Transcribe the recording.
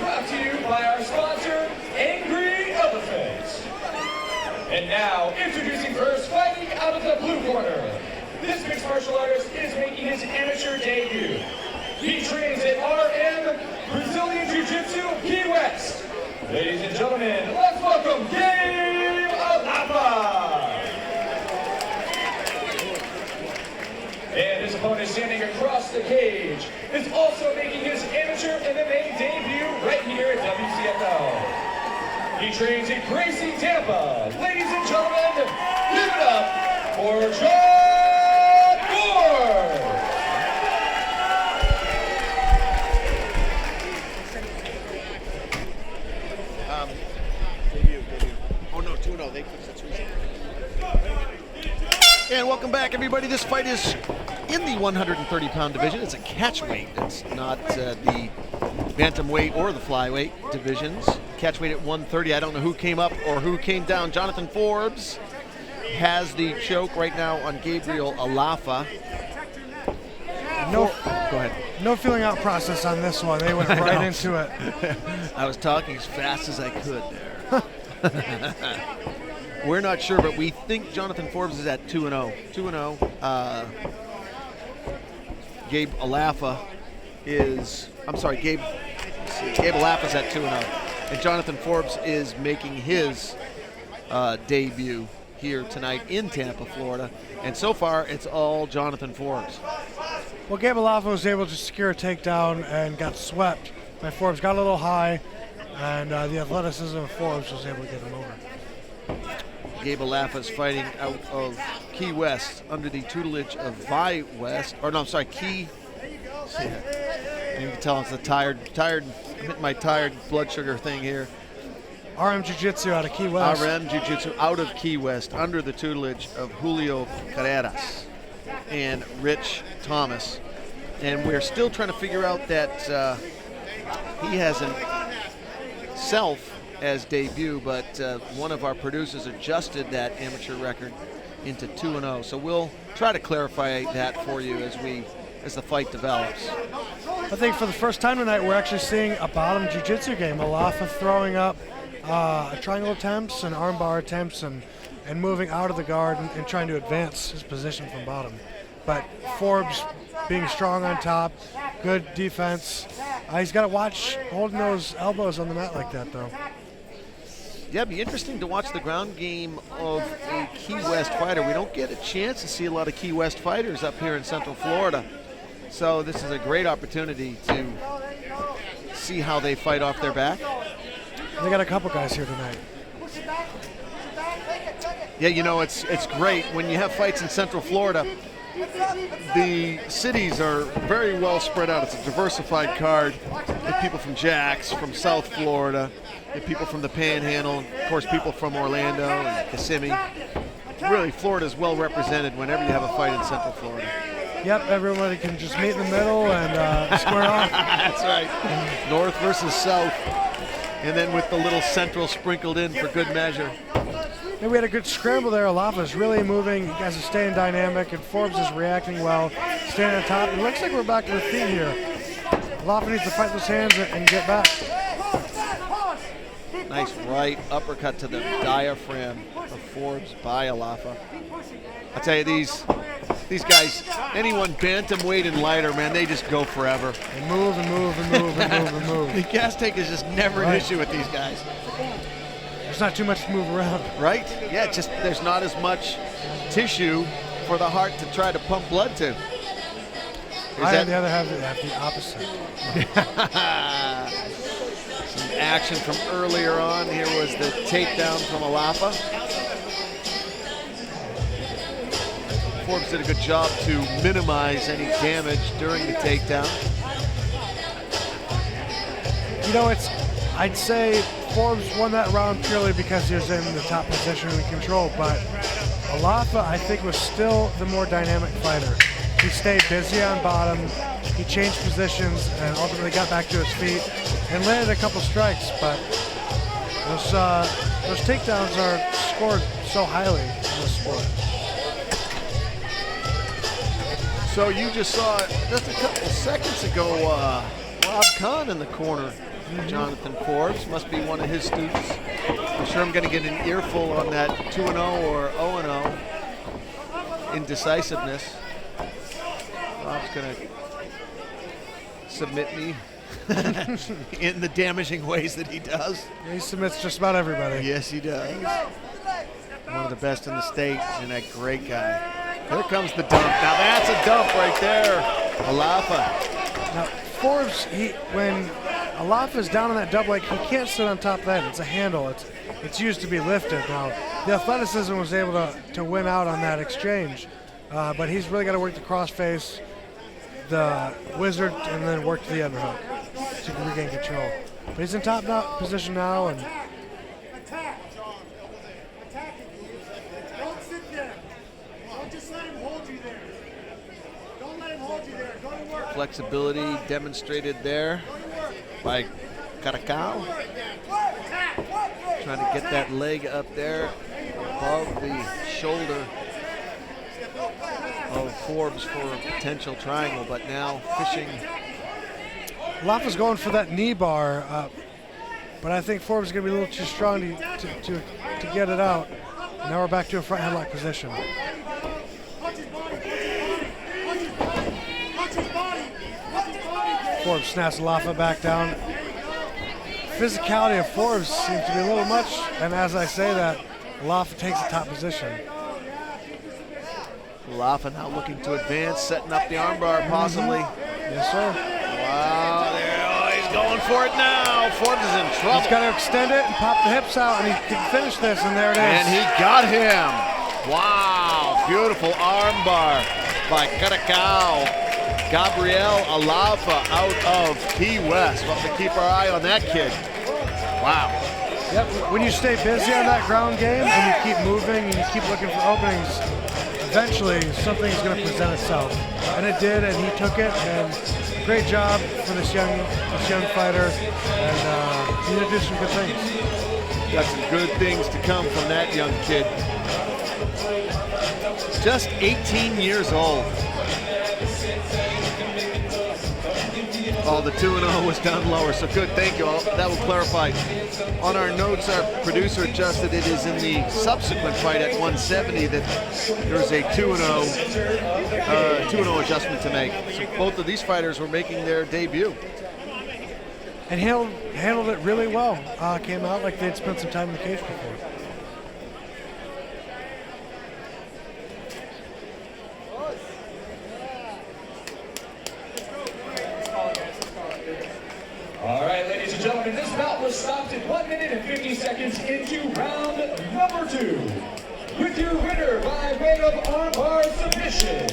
brought to you by our sponsor, Angry Elephants. And now, introducing first, fighting out of the blue corner. This mixed martial artist is making his amateur debut. He trains at RM Brazilian Jiu-Jitsu, Key West. Ladies and gentlemen, let's welcome Gabe Alafa. And his opponent standing across the cage is also making his amateur MMA debut right here at WCFL. He trains in Gracie, Tampa. Ladies and gentlemen, give it up for John Moore. Debut. Oh no, 2-0. They fixed it. And welcome back, everybody. This fight is in the 130-pound division. It's a catchweight. It's not the bantamweight or the flyweight divisions. Catchweight at 130. I don't know who came up or who came down. Jonathan Forbes has the choke right now on Gabriel Alafa. Go ahead. No feeling out process on this one. They went right into it. I was talking as fast as I could there. We're not sure, but we think Jonathan Forbes is at 2-0. 2-0. Gabe Alafa is, Gabe Alafa's at 2-0. And Jonathan Forbes is making his debut here tonight in Tampa, Florida. And so far, it's all Jonathan Forbes. Well, Gabe Alafa was able to secure a takedown and got swept by Forbes. Got a little high, and the athleticism of Forbes was able to get him over. Gabe Alafa is fighting out of Key West under the tutelage of Key. You can tell it's the tired, I'm hitting my tired blood sugar thing here. RM Jiu-Jitsu out of Key West. RM Jiu-Jitsu out of Key West under the tutelage of Julio Carreras and Rich Thomas. And we're still trying to figure out that he has himself as debut, but one of our producers adjusted that amateur record into 2-0. So we'll try to clarify that for you as the fight develops. I think for the first time tonight, we're actually seeing a bottom jiu-jitsu game. Alafa throwing up triangle attempts and armbar attempts and moving out of the guard and trying to advance his position from bottom. But Forbes being strong on top, good defense. He's got to watch holding those elbows on the mat like that, though. Yeah, it'd be interesting to watch the ground game of a Key West fighter. We don't get a chance to see a lot of Key West fighters up here in Central Florida. So this is a great opportunity to see how they fight off their back. They got a couple guys here tonight. Yeah, you know, it's great. When you have fights in Central Florida, the cities are very well spread out. It's a diversified card. You have people from Jax, from South Florida, you have people from the Panhandle, and of course people from Orlando and Kissimmee. Really, Florida's well represented whenever you have a fight in Central Florida. Yep, everybody can just meet in the middle and square off. That's right. North versus South. And then with the little Central sprinkled in for good measure. And we had a good scramble there. Alafa's really moving. You guys are staying dynamic, and Forbes is reacting well, staying on top. It looks like we're back to the feet here. Alafa needs to fight those hands and get back. Nice right uppercut to the diaphragm of Forbes by Alafa. I'll tell you, these guys, anyone bantamweight and lighter, man, they just go forever. They move and move and move and move and move. The gas tank is just never an issue with these guys. There's not too much to move around. Right? Yeah, just there's not as much tissue for the heart to try to pump blood to. On the other hand, have the opposite. Some action from earlier on. Here was the takedown from Alafa. Forbes did a good job to minimize any damage during the takedown. You know, I'd say Forbes won that round purely because he was in the top position and control, but Alafa, I think, was still the more dynamic fighter. He stayed busy on bottom, he changed positions, and ultimately got back to his feet and landed a couple strikes, but those takedowns are scored so highly in this sport. So you just saw, just a couple seconds ago, Rob Kahn in the corner Jonathan Forbes. Must be one of his students. I'm sure I'm going to get an earful on that 2-0 or 0-0 indecisiveness. Rob's going to submit me in the damaging ways that he does. He submits just about everybody. Yes, he does. One of the best in the state and a great guy. Here comes the dump. Now that's a dump right there. Alafa. Now, Forbes, when Alafa's down on that double leg, he can't sit on top of that. It's a handle. It's used to be lifted. Now, the athleticism was able to win out on that exchange, but he's really got to work the crossface, the wizard, and then work to the underhook to regain control. But he's in top position now, and Don't sit there. Don't just let him hold you there. Don't let him hold you there. Go to work. Flexibility demonstrated there by Caracao. Trying to get that leg up there above the shoulder of Forbes for a potential triangle, but now fishing. Alafa's going for that knee bar, but I think Forbes is going to be a little too strong to get it out. Now we're back to a front headlock position. Forbes snaps Alafa back down. Physicality of Forbes seems to be a little much, and as I say that, Alafa takes the top position. Alafa now looking to advance, setting up the armbar possibly. Yes, sir. Wow, he's going for it now. Forbes is in trouble. He's got to extend it and pop the hips out, and he can finish this, and there it is. And he got him. Wow, beautiful armbar by Caracao. Gabriel Alafa out of Key West. We'll have to keep our eye on that kid. Wow. Yep, when you stay busy on that ground game and you keep moving and you keep looking for openings, eventually something's going to present itself. And it did, and he took it, and great job for this young fighter, and he did do some good things. Got some good things to come from that young kid. Just 18 years old. Oh, the 2-0 was down lower, so good, thank you. That will clarify. On our notes, our producer adjusted it is in the subsequent fight at 170 that there's a 2-0 adjustment to make. So both of these fighters were making their debut. And handled it really well. Came out like they'd spent some time in the cage before. All right, ladies and gentlemen, this bout was stopped at 1 minute and 50 seconds into round number 2. With your winner by way of armbar submission,